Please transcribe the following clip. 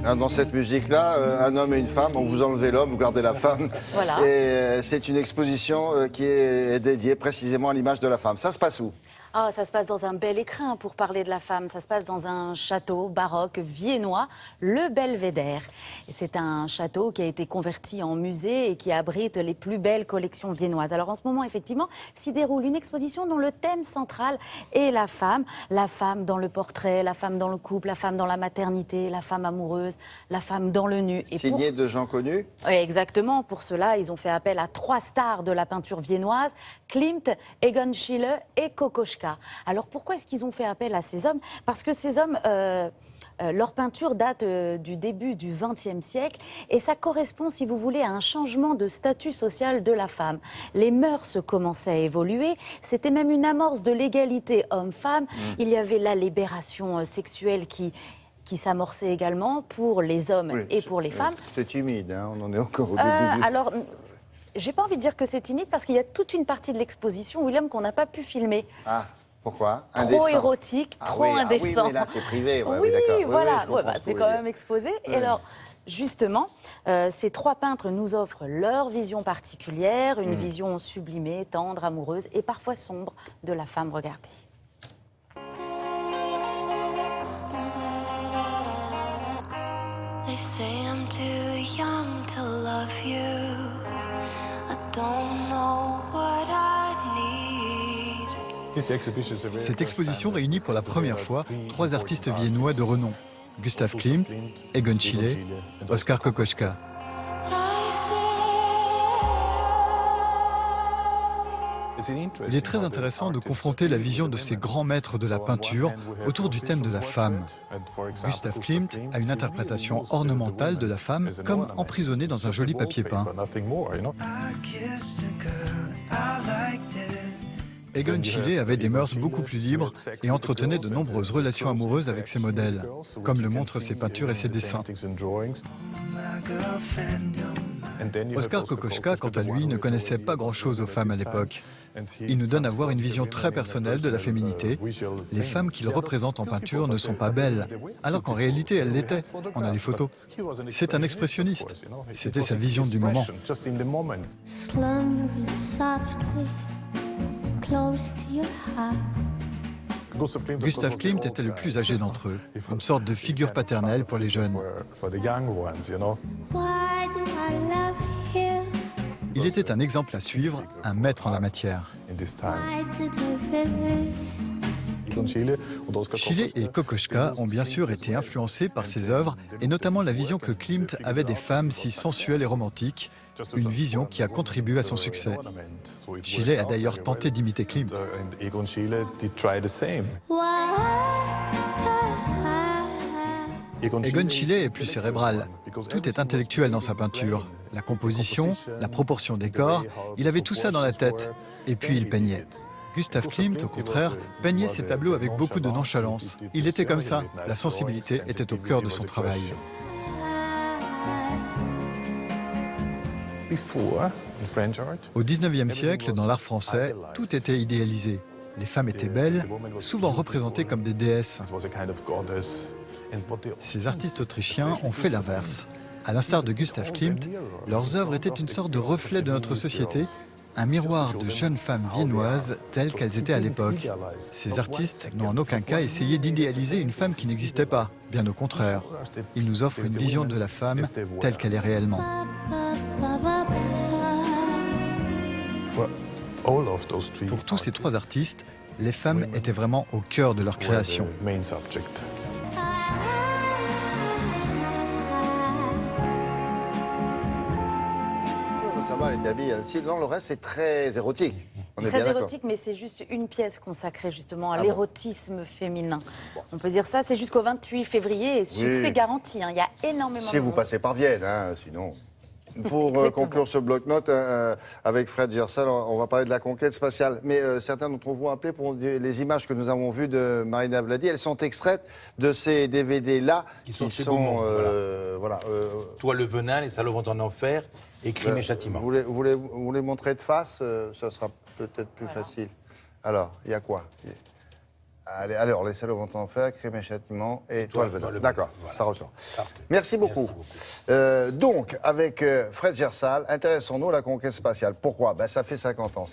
hein, dans cette musique-là, un homme et une femme, on vous enlevez l'homme, vous gardez la femme. Voilà. Et c'est une exposition qui est dédiée précisément à l'image de la femme. Ça se passe où ? Ah, ça se passe dans un bel écrin pour parler de la femme. Ça se passe dans un château baroque viennois, le Belvédère. Et c'est un château qui a été converti en musée et qui abrite les plus belles collections viennoises. Alors en ce moment, effectivement, s'y déroule une exposition dont le thème central est la femme. La femme dans le portrait, la femme dans le couple, la femme dans la maternité, la femme amoureuse, la femme dans le nu. Signé de gens connus ? Oui, exactement. Pour cela, ils ont fait appel à 3 stars de la peinture viennoise, Klimt, Egon Schiele et Kokoschka. Alors pourquoi est-ce qu'ils ont fait appel à ces hommes? Parce que ces hommes, leur peinture date du début du XXe siècle et ça correspond, si vous voulez, à un changement de statut social de la femme. Les mœurs commençaient à évoluer, c'était même une amorce de l'égalité homme-femme. Il y avait la libération sexuelle qui s'amorçait également pour les hommes et pour les femmes. C'est timide, hein, on en est encore au début. Alors, j'ai pas envie de dire que c'est timide parce qu'il y a toute une partie de l'exposition, William, qu'on n'a pas pu filmer. Ah, pourquoi? Trop érotique, trop indécent. Ah oui, mais là c'est privé. Ouais, oui, d'accord. voilà, Oui, c'est quand même exposé. Et alors, justement, ces 3 peintres nous offrent leur vision particulière, une vision sublimée, tendre, amoureuse et parfois sombre de la femme regardée. They say I'm too young to love you. I don't know what I need. Cette exposition réunit pour la première fois 3 artistes viennois de renom. Gustav Klimt, Egon Schiele, Oskar Kokoschka. Il est très intéressant de confronter la vision de ces grands maîtres de la peinture autour du thème de la femme. Gustav Klimt a une interprétation ornementale de la femme comme emprisonnée dans un joli papier peint. Egon Schiele avait des mœurs beaucoup plus libres et entretenait de nombreuses relations amoureuses avec ses modèles, comme le montrent ses peintures et ses dessins. Oskar Kokoschka, quant à lui, ne connaissait pas grand-chose aux femmes à l'époque. Il nous donne à voir une vision très personnelle de la féminité. Les femmes qu'il représente en peinture ne sont pas belles, alors qu'en réalité elles l'étaient. On a les photos. C'est un expressionniste. C'était sa vision du moment. Gustav Klimt était le plus âgé d'entre eux, une sorte de figure paternelle pour les jeunes. Il était un exemple à suivre, un maître en la matière. Schiele et Kokoschka ont bien sûr été influencés par ses œuvres et notamment la vision que Klimt avait des femmes si sensuelles et romantiques, une vision qui a contribué à son succès. Schiele a d'ailleurs tenté d'imiter Klimt. Egon Schiele est plus cérébral. Tout est intellectuel dans sa peinture. La composition, la proportion des corps, il avait tout ça dans la tête. Et puis il peignait. Gustav Klimt, au contraire, peignait ses tableaux avec beaucoup de nonchalance. Il était comme ça. La sensibilité était au cœur de son travail. Au XIXe siècle, dans l'art français, tout était idéalisé. Les femmes étaient belles, souvent représentées comme des déesses. Ces artistes autrichiens ont fait l'inverse. À l'instar de Gustav Klimt, leurs œuvres étaient une sorte de reflet de notre société, un miroir de jeunes femmes viennoises telles qu'elles étaient à l'époque. Ces artistes n'ont en aucun cas essayé d'idéaliser une femme qui n'existait pas, bien au contraire. Ils nous offrent une vision de la femme telle qu'elle est réellement. Pour tous ces 3 artistes, les femmes étaient vraiment au cœur de leur création. Ça va, elle était habillée. Sinon, le reste, c'est très érotique. On est bien Très d'accord. érotique, mais c'est juste une pièce consacrée justement à l'érotisme féminin. On peut dire ça, c'est jusqu'au 28 février et succès garanti. Hein. Il y a énormément Si de vous monde. passez par Vienne, hein, sinon... Pour Exactement. conclure ce bloc-notes, avec Fred Gersal, on va parler de la conquête spatiale. Mais certains d'entre vous ont appelé pour dire les images que nous avons vues de Marina Vladi. Elles sont extraites de ces DVD-là. Qui sont chez Gaumont, voilà. Toi, le venin, les salauds vont en enfer, et crime et châtiment. Vous voulez montrer de face, ça sera peut-être plus facile. Alors, il y a quoi? Allez, alors, les salauds vont en faire, crime et châtiment, et toi le venin. D'accord, voilà. ça ressort. Parfait. Merci beaucoup. Merci Donc, avec Fred Gersal, intéressons-nous à la conquête spatiale. Pourquoi? Ben, ça fait 50 ans.